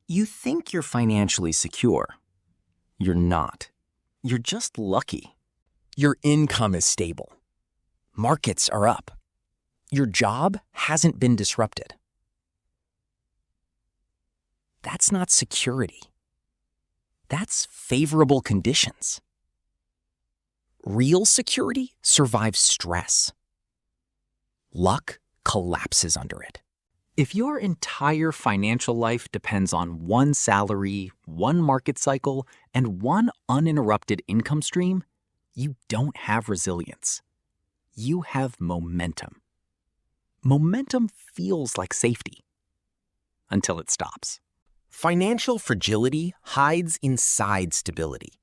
You think you're financially secure. You're not. You're just lucky. Your income is stable. Markets are up. Your job hasn't been disrupted. That's not security. That's favorable conditions. Real security survives stress. Luck collapses under it. If your entire financial life depends on one salary, one market cycle, and one uninterrupted income stream, you don't have resilience. You have momentum. Momentum feels like safety until it stops. Financial fragility hides inside stability.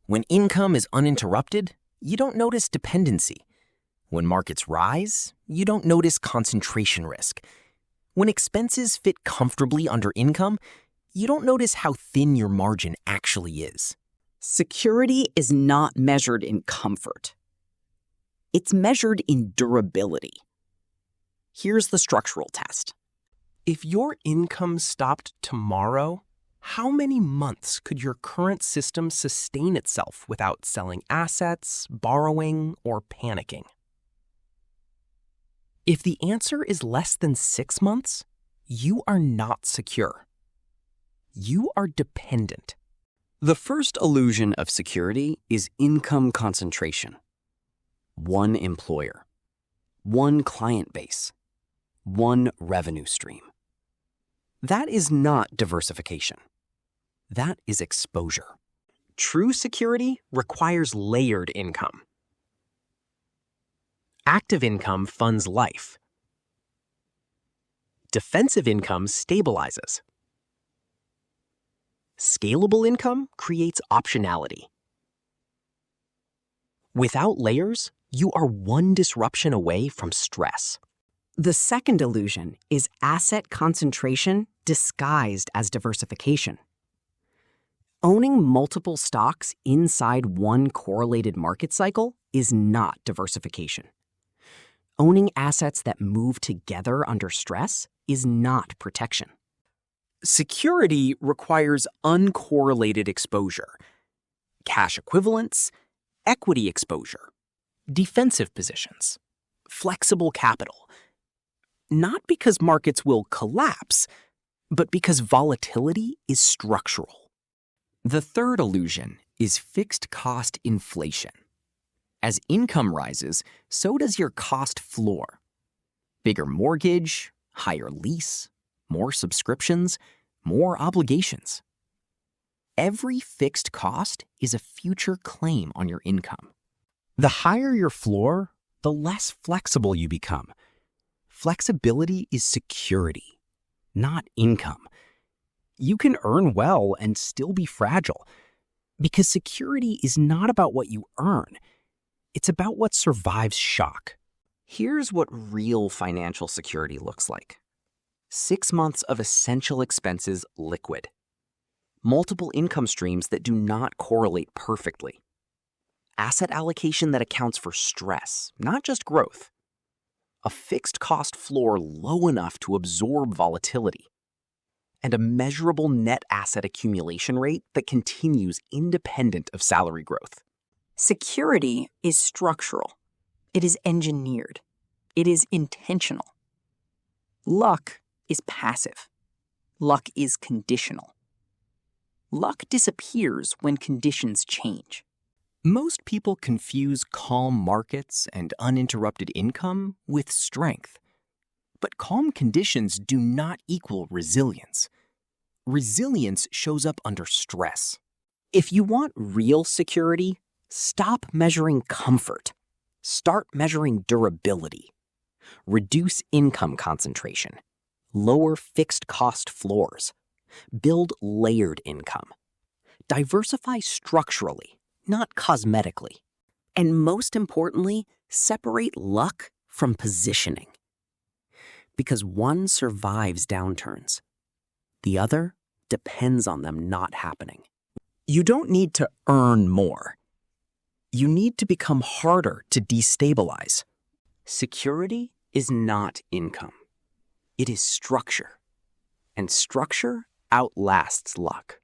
When income is uninterrupted, you don't notice dependency. When markets rise, you don't notice concentration risk. When expenses fit comfortably under income, you don't notice how thin your margin actually is. Security is not measured in comfort. It's measured in durability. Here's the structural test. If your income stopped tomorrow, how many months could your current system sustain itself without selling assets, borrowing, or panicking? If the answer is less than 6 months, you are not secure. You are dependent. The first illusion of security is income concentration. One employer, one client base, one revenue stream. That is not diversification. That is exposure. True security requires layered income. Active income funds life. Defensive income stabilizes. Scalable income creates optionality. Without layers, you are one disruption away from stress. The second illusion is asset concentration disguised as diversification. Owning multiple stocks inside one correlated market cycle is not diversification. Owning assets that move together under stress is not protection. Security requires uncorrelated exposure, cash equivalents, equity exposure, defensive positions, flexible capital. Not because markets will collapse, but because volatility is structural. The third illusion is fixed cost inflation. As income rises, so does your cost floor. Bigger mortgage, higher lease, more subscriptions, more obligations. Every fixed cost is a future claim on your income. The higher your floor, the less flexible you become. Flexibility is security, not income. You can earn well and still be fragile, because security is not about what you earn. It's about what survives shock. Here's what real financial security looks like. 6 months of essential expenses liquid. Multiple income streams that do not correlate perfectly. Asset allocation that accounts for stress, not just growth. A fixed cost floor low enough to absorb volatility. And a measurable net asset accumulation rate that continues independent of salary growth. Security is structural. It is engineered. It is intentional. Luck is passive. Luck is conditional. Luck disappears when conditions change. Most people confuse calm markets and uninterrupted income with strength. But calm conditions do not equal resilience. Resilience shows up under stress. If you want real security, stop measuring comfort. Start measuring durability. Reduce income concentration. Lower fixed cost floors. Build layered income. Diversify structurally, not cosmetically. And most importantly, separate luck from positioning. Because one survives downturns. The other depends on them not happening. You don't need to earn more. You need to become harder to destabilize. Security is not income. It is structure. And structure outlasts luck.